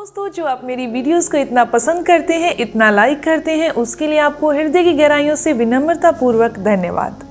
दोस्तों, जो आप मेरी वीडियोस को इतना पसंद करते हैं, इतना लाइक करते हैं, उसके लिए आपको हृदय की गहराइयों से विनम्रता पूर्वक धन्यवाद।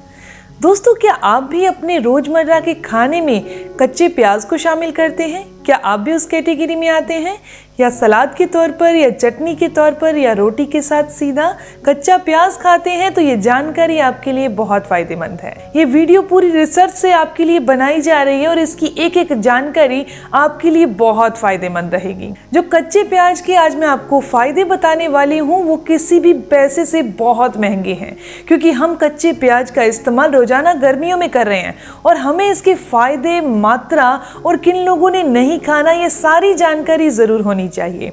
दोस्तों, क्या आप भी अपने रोजमर्रा के खाने में कच्चे प्याज को शामिल करते हैं? क्या आप भी उस कैटेगरी में आते हैं? या सलाद के तौर पर, या चटनी के तौर पर, या रोटी के साथ सीधा कच्चा प्याज खाते हैं? तो ये जानकारी आपके लिए बहुत फायदेमंद है। ये वीडियो पूरी रिसर्च से आपके लिए बनाई जा रही है और इसकी एक एक जानकारी आपके लिए बहुत फायदेमंद रहेगी। जो कच्चे प्याज के आज मैं आपको फायदे बताने वाली हूँ, वो किसी भी पैसे से बहुत महंगे हैं, क्योंकि हम कच्चे प्याज का इस्तेमाल रोजाना गर्मियों में कर रहे हैं और हमें इसके फायदे, मात्रा और किन लोगों ने नहीं खाना, ये सारी जानकारी जरूर होनी चाहिए।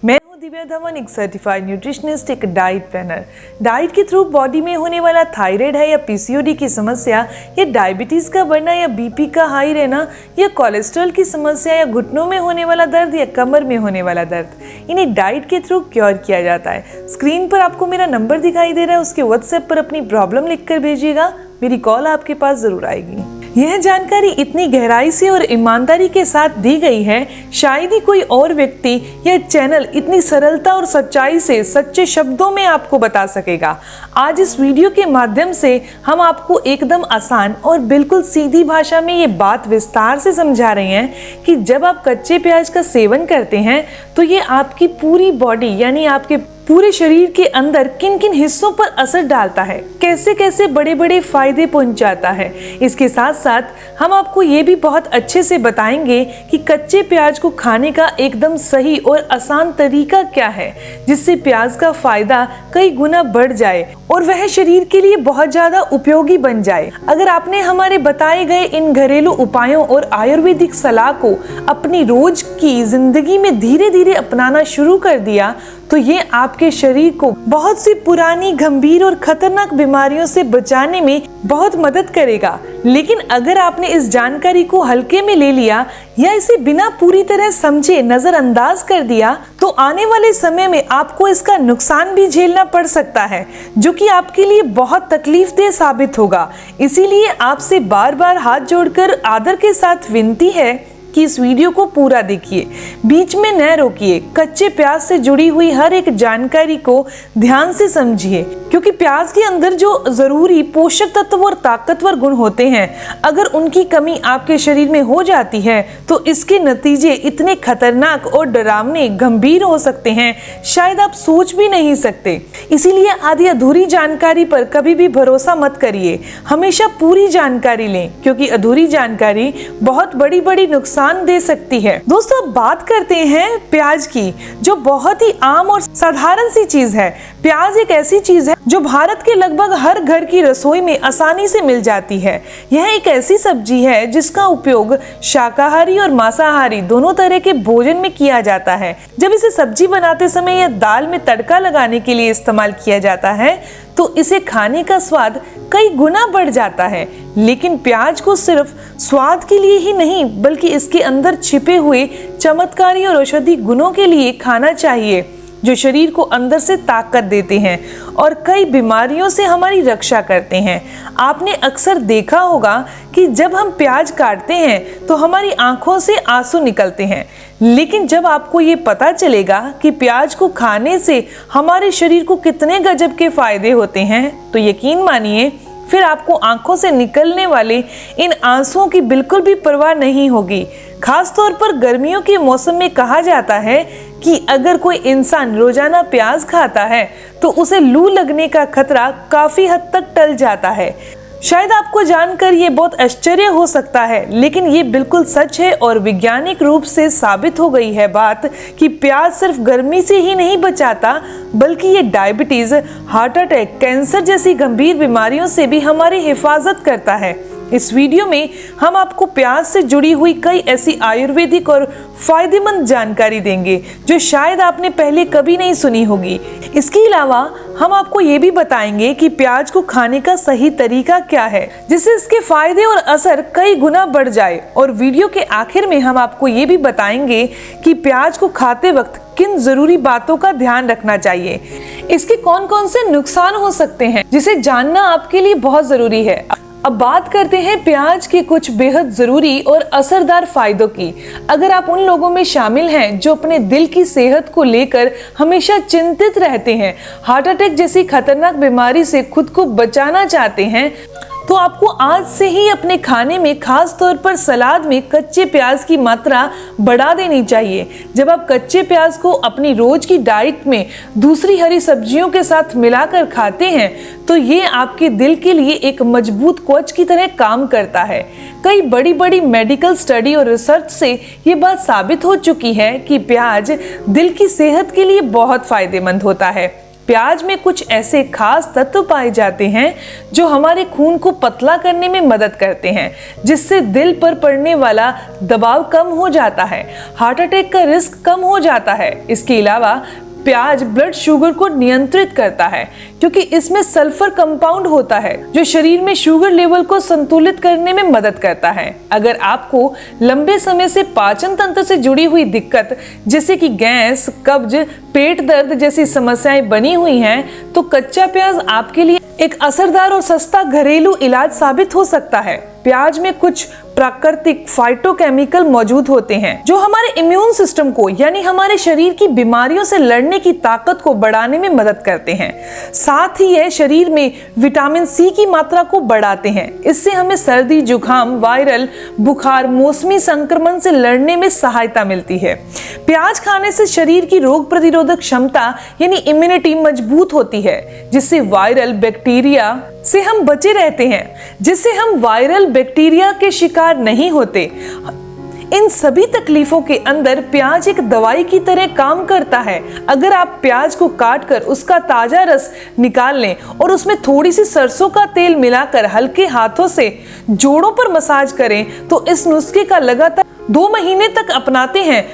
मैं हूं दिव्या धवन, एक सर्टिफाइड न्यूट्रिशनिस्ट, एक डाइट प्लानर। डाइट के थ्रू बॉडी में होने वाला थायराइड है या पीसीओडी की समस्या, या डायबिटीज का बढ़ना, या बीपी का हाई रहना, या कोलेस्ट्रॉल की समस्या, या घुटनों में होने वाला दर्द, या कमर में होने वाला दर्द, इन्हें डाइट के थ्रू क्योर किया जाता है। स्क्रीन पर आपको मेरा नंबर दिखाई दे रहा है, उसके व्हाट्सएप पर अपनी प्रॉब्लम लिखकर भेजिएगा, मेरी कॉल आपके पास जरूर आएगी। यह जानकारी इतनी गहराई से और ईमानदारी के साथ दी गई है, शायद ही कोई और व्यक्ति या चैनल इतनी सरलता और सच्चाई से सच्चे शब्दों में आपको बता सकेगा। आज इस वीडियो के माध्यम से हम आपको एकदम आसान और बिल्कुल सीधी भाषा में ये बात विस्तार से समझा रहे हैं कि जब आप कच्चे प्याज का सेवन करते हैं तो ये आपकी पूरी बॉडी यानी आपके पूरे शरीर के अंदर किन किन हिस्सों पर असर डालता है, कैसे कैसे बड़े बड़े फायदे पहुंचाता है। इसके साथ साथ हम आपको ये भी बहुत अच्छे से बताएंगे कि कच्चे प्याज को खाने का एकदम सही और आसान तरीका क्या है, जिससे प्याज का फायदा कई गुना बढ़ जाए और वह शरीर के लिए बहुत ज्यादा उपयोगी बन जाए। अगर आपने हमारे बताए गए इन घरेलू उपायों और आयुर्वेदिक सलाह को अपनी रोज की जिंदगी में धीरे धीरे अपनाना शुरू कर दिया तो ये आपके शरीर को बहुत सी पुरानी, गंभीर और खतरनाक बीमारियों से बचाने में बहुत मदद करेगा। लेकिन अगर आपने इस जानकारी को हल्के में ले लिया या इसे बिना पूरी तरह समझे नजरअंदाज कर दिया तो आने वाले समय में आपको इसका नुकसान भी झेलना पड़ सकता है, जो कि आपके लिए बहुत तकलीफदेह साबित होगा। इसीलिए आपसे बार बार हाथ जोड़कर आदर के साथ विनती है कि इस वीडियो को पूरा देखिए, बीच में न रोकिए। कच्चे प्याज से जुड़ी हुई हर एक जानकारी को ध्यान से समझिए, क्योंकि प्याज के अंदर जो जरूरी पोषक तत्व और ताकतवर गुण होते हैं, अगर उनकी कमी आपके शरीर में हो जाती है तो इसके नतीजे इतने खतरनाक और डरावने, गंभीर हो सकते हैं, शायद आप सोच भी नहीं सकते। इसीलिए आधी अधूरी जानकारी पर कभी भी भरोसा मत करिए, हमेशा पूरी जानकारी लें, क्योंकि अधूरी जानकारी बहुत बड़ी बड़ी नुकसान दे सकती है। दोस्तों, अब बात करते हैं प्याज की, जो बहुत ही आम और साधारण सी चीज है। प्याज एक ऐसी चीज है जो भारत के लगभग हर घर की रसोई में आसानी से मिल जाती है। यह एक ऐसी सब्जी है जिसका उपयोग शाकाहारी और मांसाहारी दोनों तरह के भोजन में किया जाता है। जब इसे सब्जी बनाते समय या दाल में तड़का लगाने के लिए इस्तेमाल किया जाता है तो इसे खाने का स्वाद कई गुना बढ़ जाता है। लेकिन प्याज को सिर्फ स्वाद के लिए ही नहीं, बल्कि इसके अंदर छिपे हुए चमत्कारी और औषधि गुणों के लिए खाना चाहिए, जो शरीर को अंदर से ताकत देते हैं और कई बीमारियों से हमारी रक्षा करते हैं। आपने अक्सर देखा होगा कि जब हम प्याज काटते हैं तो हमारी आंखों से आंसू निकलते हैं, लेकिन जब आपको ये पता चलेगा कि प्याज को खाने से हमारे शरीर को कितने गजब के फायदे होते हैं तो यकीन मानिए फिर आपको आंखों से निकलने वाले इन आंसुओं की बिल्कुल भी परवाह नहीं होगी। खास तौर पर गर्मियों के मौसम में कहा जाता है कि अगर कोई इंसान रोजाना प्याज खाता है तो उसे लू लगने का खतरा काफी हद तक टल जाता है। शायद आपको जानकर ये बहुत आश्चर्य हो सकता है, लेकिन ये बिल्कुल सच है और वैज्ञानिक रूप से साबित हो गई है बात कि प्याज सिर्फ गर्मी से ही नहीं बचाता, बल्कि ये डायबिटीज, हार्ट अटैक, कैंसर जैसी गंभीर बीमारियों से भी हमारी हिफाजत करता है। इस वीडियो में हम आपको प्याज से जुड़ी हुई कई ऐसी आयुर्वेदिक और फायदेमंद जानकारी देंगे जो शायद आपने पहले कभी नहीं सुनी होगी। इसके अलावा हम आपको ये भी बताएंगे कि प्याज को खाने का सही तरीका क्या है, जिससे इसके फायदे और असर कई गुना बढ़ जाए। और वीडियो के आखिर में हम आपको ये भी बताएंगे कि प्याज को खाते वक्त किन जरूरी बातों का ध्यान रखना चाहिए, इसके कौन कौन से नुकसान हो सकते हैं, जिसे जानना आपके लिए बहुत जरूरी है। अब बात करते हैं प्याज के कुछ बेहद जरूरी और असरदार फायदों की। अगर आप उन लोगों में शामिल हैं जो अपने दिल की सेहत को लेकर हमेशा चिंतित रहते हैं, हार्ट अटैक जैसी खतरनाक बीमारी से खुद को बचाना चाहते हैं, तो आपको आज से ही अपने खाने में खास तौर पर सलाद में कच्चे प्याज की मात्रा बढ़ा देनी चाहिए। जब आप कच्चे प्याज को अपनी रोज की डाइट में दूसरी हरी सब्जियों के साथ मिलाकर खाते हैं तो ये आपके दिल के लिए एक मजबूत कवच की तरह काम करता है। कई बड़ी बड़ी मेडिकल स्टडी और रिसर्च से ये बात साबित हो चुकी है कि प्याज दिल की सेहत के लिए बहुत फायदेमंद होता है। प्याज में कुछ ऐसे खास तत्व पाए जाते हैं जो हमारे खून को पतला करने में मदद करते हैं, जिससे दिल पर पड़ने वाला दबाव कम हो जाता है, हार्ट अटैक का रिस्क कम हो जाता है। इसके अलावा प्याज ब्लड शुगर को नियंत्रित करता है क्योंकि इसमें सल्फर कंपाउंड होता है जो शरीर में शुगर लेवल को संतुलित करने में मदद करता है। अगर आपको लंबे समय से पाचन तंत्र से जुड़ी हुई दिक्कत जैसे कि गैस, कब्ज, पेट दर्द जैसी समस्याएं बनी हुई हैं, तो कच्चा प्याज आपके लिए एक असरदार और सस्ता घरेलू इलाज साबित हो सकता है। प्याज में कुछ प्राकृतिक फाइटोकेमिकल मौजूद होते हैं जो हमारे इम्यून सिस्टम को यानी हमारे शरीर की बीमारियों से लड़ने की ताकत को बढ़ाने में मदद करते हैं। साथ ही यह शरीर में विटामिन सी की मात्रा को बढ़ाते हैं। इससे हमें सर्दी, जुकाम, वायरल बुखार, मौसमी संक्रमण से लड़ने में सहायता मिलती है। प्याज खाने से शरीर की रोग प्रतिरोधक क्षमता यानी इम्यूनिटी मजबूत होती है, जिससे वायरल बैक्टीरिया से हम बचे रहते हैं, जिससे हम वायरल बैक्टीरिया के शिकार नहीं होते। इन सभी तकलीफों के अंदर प्याज एक दवाई की तरह काम करता है। अगर आप प्याज को काटकर उसका ताजा रस निकाल लें और उसमें थोड़ी सी सरसों का तेल मिलाकर हल्के हाथों से जोड़ों पर मसाज करें तो इस नुस्खे का लगातार 2 महीने तक अपनाते हैं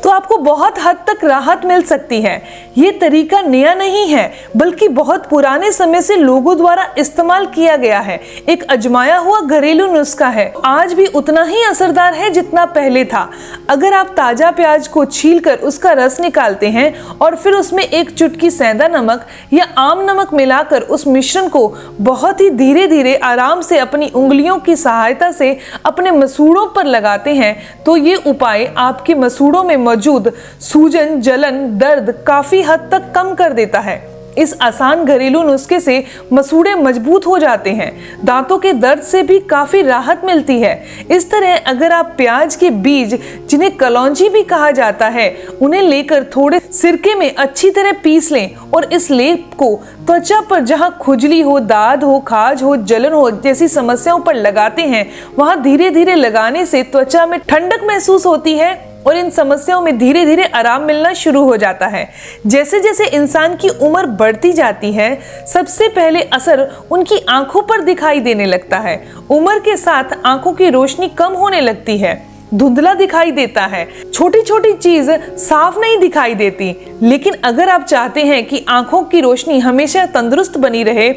तो आपको बहुत हद तक राहत मिल सकती है। ये तरीका नया नहीं है बल्कि बहुत पुराने समय से लोगों द्वारा इस्तेमाल किया गया है। एक आजमाया हुआ घरेलू नुस्खा है, आज भी उतना ही असरदार है जितना पहले था। अगर आप ताजा प्याज को छीलकर उसका रस निकालते हैं और फिर उसमें एक चुटकी सेंधा नमक या आम नमक मिलाकर उस मिश्रण को बहुत ही धीरे धीरे आराम से अपनी उंगलियों की सहायता से अपने मसूड़ों पर लगाते हैं तो ये उपाय आपके मसूड़ों में मौजूद सूजन, जलन, दर्द काफी हद तक कम कर देता है। इस आसान घरेलू नुस्खे से मसूड़े मजबूत हो जाते हैं, दांतों के दर्द से भी काफी राहत मिलती है। इस तरह अगर आप प्याज के बीज, जिन्हें कलौंजी भी कहा जाता है, उन्हें लेकर थोड़े सिरके में अच्छी तरह पीस लें और इस लेप को त्वचा पर जहां खुजली हो, दाद हो, खाज हो, जलन हो जैसी समस्याओं पर लगाते हैं, वहां धीरे धीरे लगाने से त्वचा में ठंडक महसूस होती है और इन समस्याओं में धीरे धीरे आराम मिलना शुरू हो जाता है। जैसे जैसे इंसान की उम्र बढ़ती जाती है, सबसे पहले असर उनकी आंखों पर दिखाई देने लगता है। उम्र के साथ आंखों की रोशनी कम होने लगती है, धुंधला दिखाई देता है, छोटी छोटी चीज साफ नहीं दिखाई देती। लेकिन अगर आप चाहते हैं कि आंखों की रोशनी हमेशा तंदुरुस्त बनी रहे,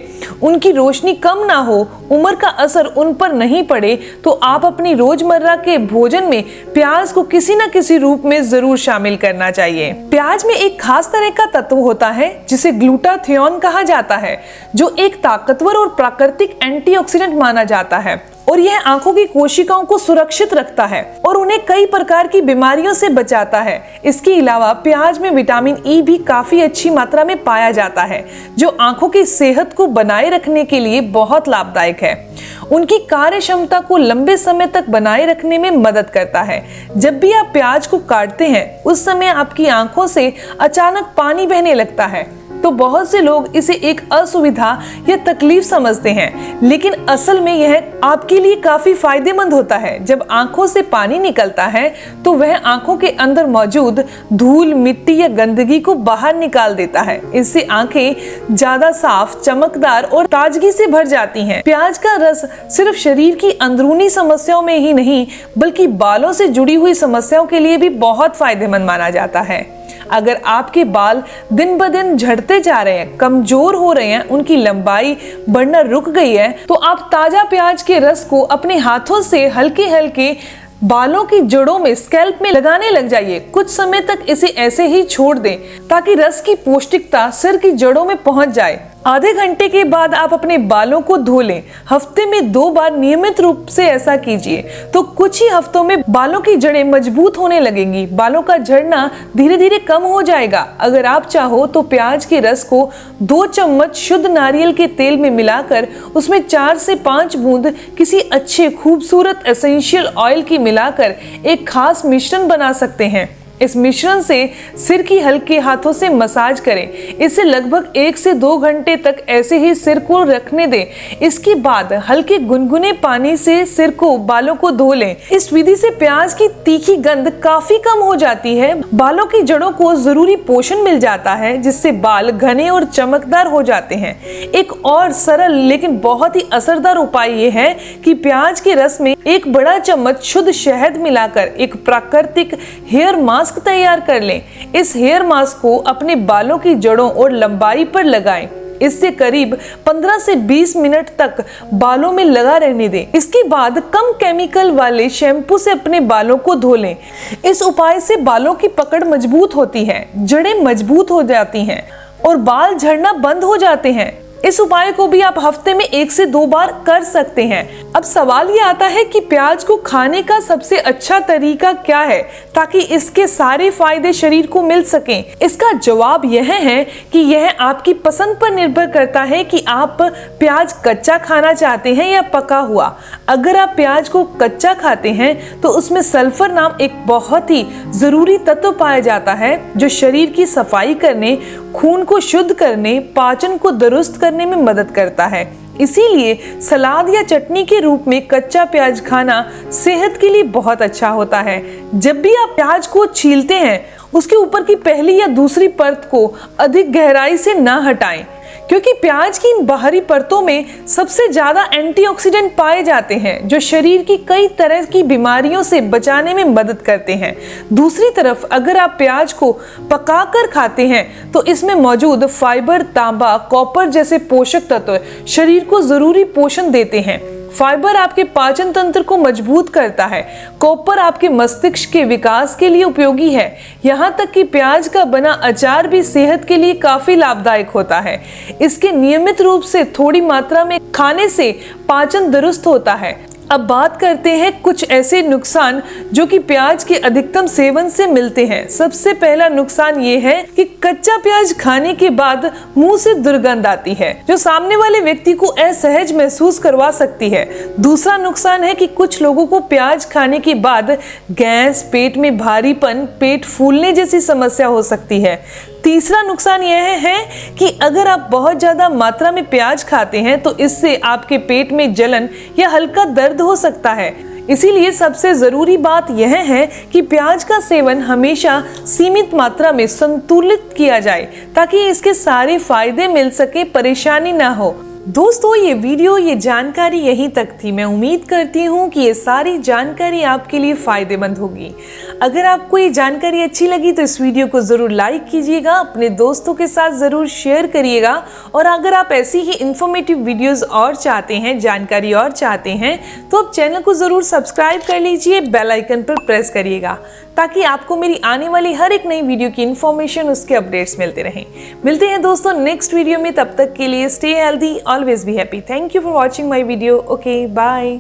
उनकी रोशनी कम ना हो, उम्र का असर उन पर नहीं पड़े, तो आप अपनी रोजमर्रा के भोजन में प्याज को किसी न किसी रूप में जरूर शामिल करना चाहिए। प्याज में एक खास तरह का तत्व होता है जिसे ग्लूटाथियोन कहा जाता है, जो एक ताकतवर और प्राकृतिक एंटीऑक्सीडेंट माना जाता है और यह आंखों की कोशिकाओं को सुरक्षित रखता है और उन्हें कई प्रकार की बीमारियों से बचाता है। इसके अलावा प्याज में विटामिन ई भी काफी अच्छी मात्रा में पाया जाता है, जो आंखों की सेहत को बनाए रखने के लिए बहुत लाभदायक है। उनकी कार्य क्षमता को लंबे समय तक बनाए रखने में मदद करता है। जब भी आप प्याज को काटते हैं, उस समय आपकी आंखों से अचानक पानी बहने लगता है, तो बहुत से लोग इसे एक असुविधा या तकलीफ समझते हैं, लेकिन असल में यह आपके लिए काफी फायदेमंद होता है। जब आंखों से पानी निकलता है तो वह आंखों के अंदर मौजूद धूल, मिट्टी या गंदगी को बाहर निकाल देता है। इससे आंखें ज्यादा साफ, चमकदार और ताजगी से भर जाती हैं। प्याज का रस सिर्फ शरीर की अंदरूनी समस्याओं में ही नहीं बल्कि बालों से जुड़ी हुई समस्याओं के लिए भी बहुत फायदेमंद माना जाता है। अगर आपके बाल दिन ब दिन झड़ते जा रहे हैं, कमजोर हो रहे हैं, उनकी लंबाई बढ़ना रुक गई है, तो आप ताजा प्याज के रस को अपने हाथों से हल्के हल्के बालों की जड़ों में, स्कैल्प में लगाने लग जाइए। कुछ समय तक इसे ऐसे ही छोड़ दें ताकि रस की पौष्टिकता सिर की जड़ों में पहुंच जाए। आधे घंटे के बाद आप अपने बालों को धो लें। हफ्ते में 2 बार नियमित रूप से ऐसा कीजिए तो कुछ ही हफ्तों में बालों की जड़ें मजबूत होने लगेंगी। बालों का झड़ना धीरे धीरे कम हो जाएगा। अगर आप चाहो तो प्याज के रस को 2 चम्मच शुद्ध नारियल के तेल में मिलाकर उसमें 4 से 5 बूंद किसी अच्छे खूबसूरत एसेंशियल ऑयल की मिलाकर एक खास मिश्रण बना सकते हैं। इस मिश्रण से सिर की हल्के हाथों से मसाज करें। इसे लगभग 1 से 2 घंटे तक ऐसे ही सिर को रखने दें। इसके बाद हल्के गुनगुने पानी से सिर को बालों को धो लें। इस विधि से प्याज की तीखी गंध काफी कम हो जाती है। बालों की जड़ों को जरूरी पोषण मिल जाता है जिससे बाल घने और चमकदार हो जाते हैं। एक और सरल लेकिन बहुत ही असरदार उपाय ये है कि प्याज के रस में 1 बड़ा चम्मच शुद्ध शहद मिलाकर एक प्राकृतिक हेयर मास्क तैयार कर लें। इस हेयर मास्क को अपने बालों की जड़ों और लंबाई पर लगाएं। इससे करीब 15 से 20 मिनट तक बालों में लगा रहने दें। इसके बाद कम केमिकल वाले शैम्पू से अपने बालों को धो लें। इस उपाय से बालों की पकड़ मजबूत होती है, जड़ें मजबूत हो जाती हैं और बाल झड़ना बंद हो जाते हैं। इस उपाय को भी आप हफ्ते में 1 से 2 बार कर सकते हैं। अब सवाल ये आता है कि प्याज को खाने का सबसे अच्छा तरीका क्या है ताकि इसके सारे फायदे शरीर को मिल सकें। इसका जवाब यह है कि यह आपकी पसंद पर निर्भर करता है कि आप प्याज कच्चा खाना चाहते हैं या पका हुआ। अगर आप प्याज को कच्चा खाते हैं तो उसमें सल्फर नाम एक बहुत ही जरूरी तत्व पाया जाता है जो शरीर की सफाई करने, खून को शुद्ध करने, पाचन को दुरुस्त करने में मदद करता है। इसीलिए सलाद या चटनी के रूप में कच्चा प्याज खाना सेहत के लिए बहुत अच्छा होता है। जब भी आप प्याज को छीलते हैं उसके ऊपर की पहली या दूसरी परत को अधिक गहराई से ना हटाएं क्योंकि प्याज की इन बाहरी परतों में सबसे ज्यादा एंटीऑक्सीडेंट पाए जाते हैं जो शरीर की कई तरह की बीमारियों से बचाने में मदद करते हैं। दूसरी तरफ अगर आप प्याज को पकाकर खाते हैं तो इसमें मौजूद फाइबर, तांबा, कॉपर जैसे पोषक तत्व शरीर को जरूरी पोषण देते हैं। फाइबर आपके पाचन तंत्र को मजबूत करता है। कॉपर आपके मस्तिष्क के विकास के लिए उपयोगी है। यहाँ तक कि प्याज का बना अचार भी सेहत के लिए काफी लाभदायक होता है। इसके नियमित रूप से थोड़ी मात्रा में खाने से पाचन दुरुस्त होता है। अब बात करते हैं कुछ ऐसे नुकसान जो कि प्याज के अधिकतम सेवन से मिलते हैं। सबसे पहला नुकसान ये है कि कच्चा प्याज खाने के बाद मुंह से दुर्गंध आती है जो सामने वाले व्यक्ति को असहज महसूस करवा सकती है। दूसरा नुकसान है कि कुछ लोगों को प्याज खाने के बाद गैस, पेट में भारीपन, पेट फूलने जैसी समस्या हो सकती है। तीसरा नुकसान यह है कि अगर आप बहुत ज्यादा मात्रा में प्याज खाते हैं तो इससे आपके पेट में जलन या हल्का दर्द हो सकता है। इसीलिए सबसे जरूरी बात यह है कि प्याज का सेवन हमेशा सीमित मात्रा में संतुलित किया जाए ताकि इसके सारे फायदे मिल सके, परेशानी ना हो। दोस्तों ये वीडियो, ये जानकारी यहीं तक थी। मैं उम्मीद करती हूँ कि ये सारी जानकारी आपके लिए फायदेमंद होगी। अगर आपको ये जानकारी अच्छी लगी तो इस वीडियो को ज़रूर लाइक कीजिएगा, अपने दोस्तों के साथ ज़रूर शेयर करिएगा और अगर आप ऐसी ही इन्फॉर्मेटिव वीडियोस और चाहते हैं, जानकारी और चाहते हैं तो आप चैनल को ज़रूर सब्सक्राइब कर लीजिए, बेल आइकन पर प्रेस करिएगा ताकि आपको मेरी आने वाली हर एक नई वीडियो की इन्फॉर्मेशन, उसके अपडेट्स मिलते रहें। मिलते हैं दोस्तों नेक्स्ट वीडियो में, तब तक के लिए stay healthy, always be happy. Thank you for watching my video. Okay, bye.